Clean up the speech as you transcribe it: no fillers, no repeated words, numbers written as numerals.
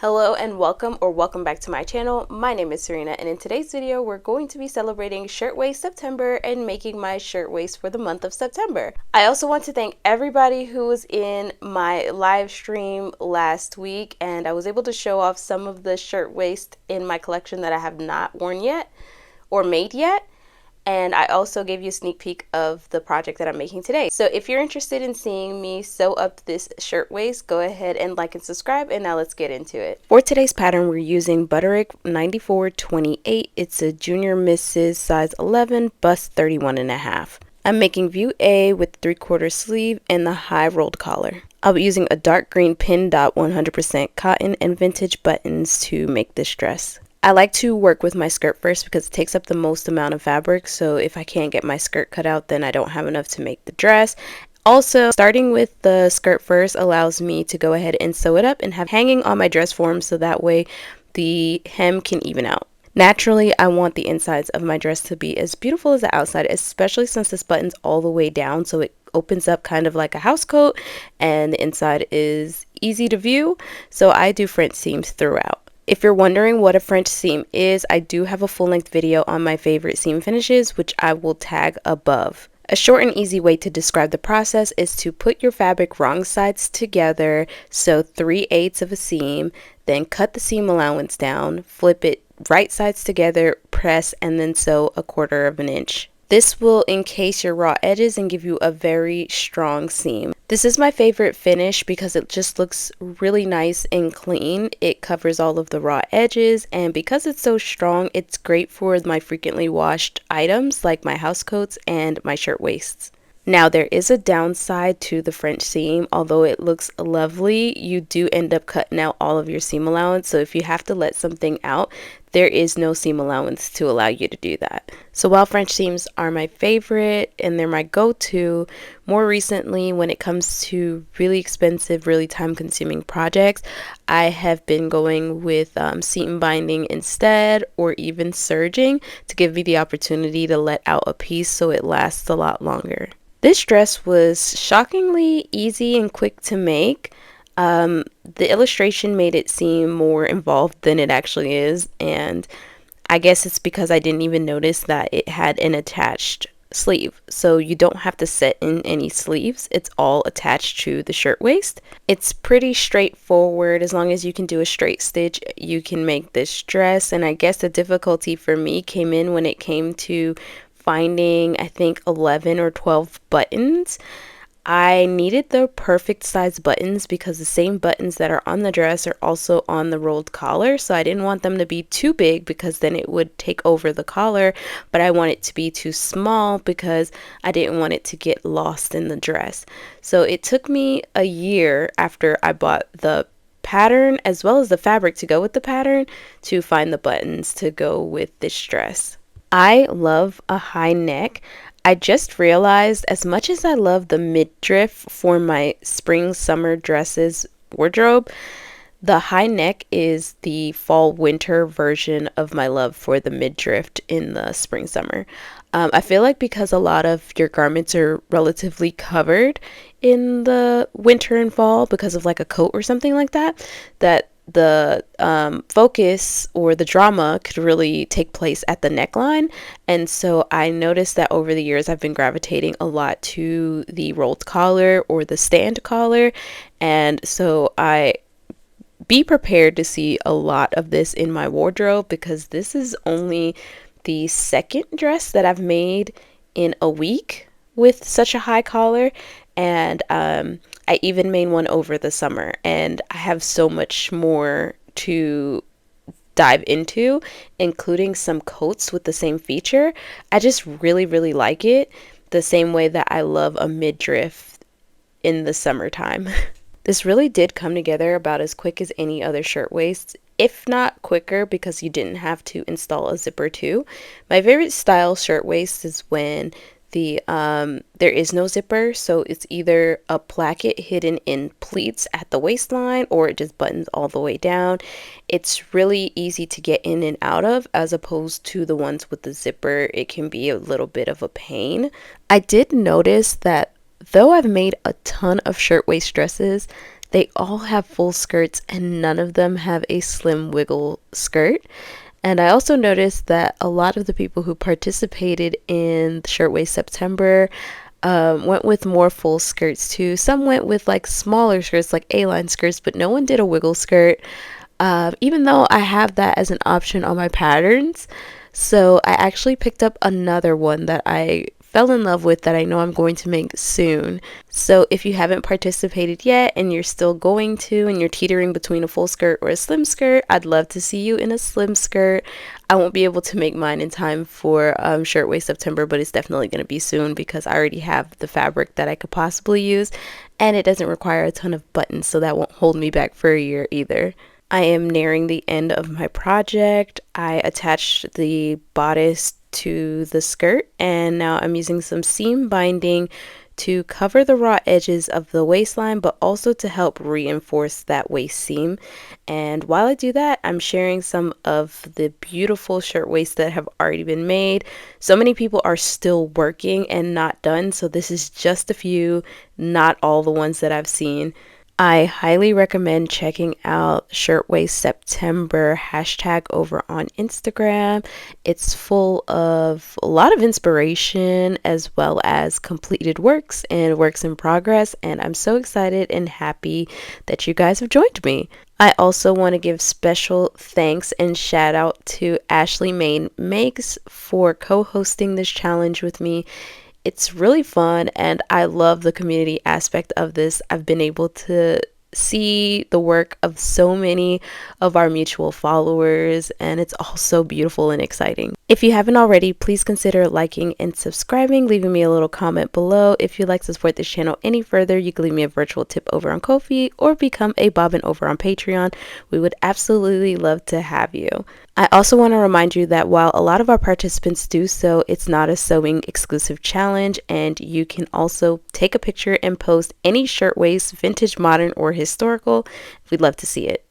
Hello and welcome back to my channel. My name is SewRena, and in today's video we're going to be celebrating Shirtwaist September and making my shirtwaist for the month of September. I also want to thank everybody who was in my live stream last week, and I was able to show off some of the shirtwaist in my collection that I have not worn yet or made yet. And I also gave you a sneak peek of the project that I'm making today. So if you're interested in seeing me sew up this shirtwaist, go ahead and like and subscribe, and now let's get into it. For today's pattern, we're using Butterick 9428. It's a Junior Mrs. size 11, bust 31.5. I'm making view A with 3/4 sleeve and the high rolled collar. I'll be using a dark green pin dot 100% cotton and vintage buttons to make this dress. I like to work with my skirt first because it takes up the most amount of fabric, so if I can't get my skirt cut out, then I don't have enough to make the dress. Also, starting with the skirt first allows me to go ahead and sew it up and have hanging on my dress form, so that way the hem can even out. Naturally, I want the insides of my dress to be as beautiful as the outside, especially since this button's all the way down, so it opens up kind of like a house coat and the inside is easy to view, so I do French seams throughout. If you're wondering what a French seam is, I do have a full-length video on my favorite seam finishes, which I will tag above. A short and easy way to describe the process is to put your fabric wrong sides together, sew 3/8 of a seam, then cut the seam allowance down, flip it right sides together, press, and then sew 1/4 of an inch. This will encase your raw edges and give you a very strong seam. This is my favorite finish because it just looks really nice and clean. It covers all of the raw edges, and because it's so strong, it's great for my frequently washed items like my housecoats and my shirtwaists. Now, there is a downside to the French seam. Although it looks lovely, you do end up cutting out all of your seam allowance. So if you have to let something out, there is no seam allowance to allow you to do that. So while French seams are my favorite and they're my go-to, more recently when it comes to really expensive, really time-consuming projects, I have been going with seam binding instead, or even serging, to give me the opportunity to let out a piece so it lasts a lot longer. This dress was shockingly easy and quick to make. The illustration made it seem more involved than it actually is, and I guess it's because I didn't even notice that it had an attached sleeve. So you don't have to set in any sleeves. It's all attached to the shirtwaist. It's pretty straightforward. As long as you can do a straight stitch, you can make this dress. And I guess the difficulty for me came in when it came to finding, I think, 11 or 12 buttons. I needed the perfect size buttons because the same buttons that are on the dress are also on the rolled collar, so I didn't want them to be too big because then it would take over the collar, but I want it to be too small because I didn't want it to get lost in the dress. So it took me a year after I bought the pattern as well as the fabric to go with the pattern to find the buttons to go with this dress. I love a high neck. I just realized, as much as I love the midriff for my spring summer dresses wardrobe, the high neck is the fall winter version of my love for the midriff in the spring summer. I feel like because a lot of your garments are relatively covered in the winter and fall because of like a coat or something like that, that the focus or the drama could really take place at the neckline. And so I noticed that over the years I've been gravitating a lot to the rolled collar or the stand collar, and so be prepared to see a lot of this in my wardrobe because this is only the second dress that I've made in a week with such a high collar, and I even made one over the summer, and I have so much more to dive into, including some coats with the same feature. I just really, really like it, the same way that I love a midriff in the summertime. This really did come together about as quick as any other shirtwaist, if not quicker, because you didn't have to install a zipper too. My favorite style shirtwaist is when there is no zipper, so it's either a placket hidden in pleats at the waistline or it just buttons all the way down. It's really easy to get in and out of, as opposed to the ones with the zipper. It can be a little bit of a pain. I did notice that though I've made a ton of shirtwaist dresses, They all have full skirts and none of them have a slim wiggle skirt. And I also noticed that a lot of the people who participated in Shirtwaist September went with more full skirts too. Some went with like smaller skirts, like A-line skirts, but no one did a wiggle skirt, even though I have that as an option on my patterns. So I actually picked up another one that I fell in love with that I know I'm going to make soon. So if you haven't participated yet and you're still going to and you're teetering between a full skirt or a slim skirt, I'd love to see you in a slim skirt. I won't be able to make mine in time for Shirtwaist September, but it's definitely going to be soon because I already have the fabric that I could possibly use, and it doesn't require a ton of buttons, so that won't hold me back for a year either. I am nearing the end of my project. I attached the bodice to the skirt, and now I'm using some seam binding to cover the raw edges of the waistline, but also to help reinforce that waist seam. And while I do that, I'm sharing some of the beautiful shirtwaists that have already been made. So many people are still working and not done, so this is just a few, not all the ones that I've seen. I highly recommend checking out Shirtwaistseptember hashtag over on Instagram. It's full of a lot of inspiration as well as completed works and works in progress, and I'm so excited and happy that you guys have joined me. I also want to give special thanks and shout out to Ashley Main Makes for co-hosting this challenge with me. It's really fun and I love the community aspect of this. I've been able to see the work of so many of our mutual followers, and it's all so beautiful and exciting. If you haven't already, please consider liking and subscribing, leaving me a little comment below. If you'd like to support this channel any further, you can leave me a virtual tip over on Ko-fi or become a bobbin over on Patreon. We would absolutely love to have you. I also want to remind you that while a lot of our participants do so, it's not a sewing exclusive challenge, and you can also take a picture and post any shirtwaist, vintage, modern, or historical. We'd love to see it.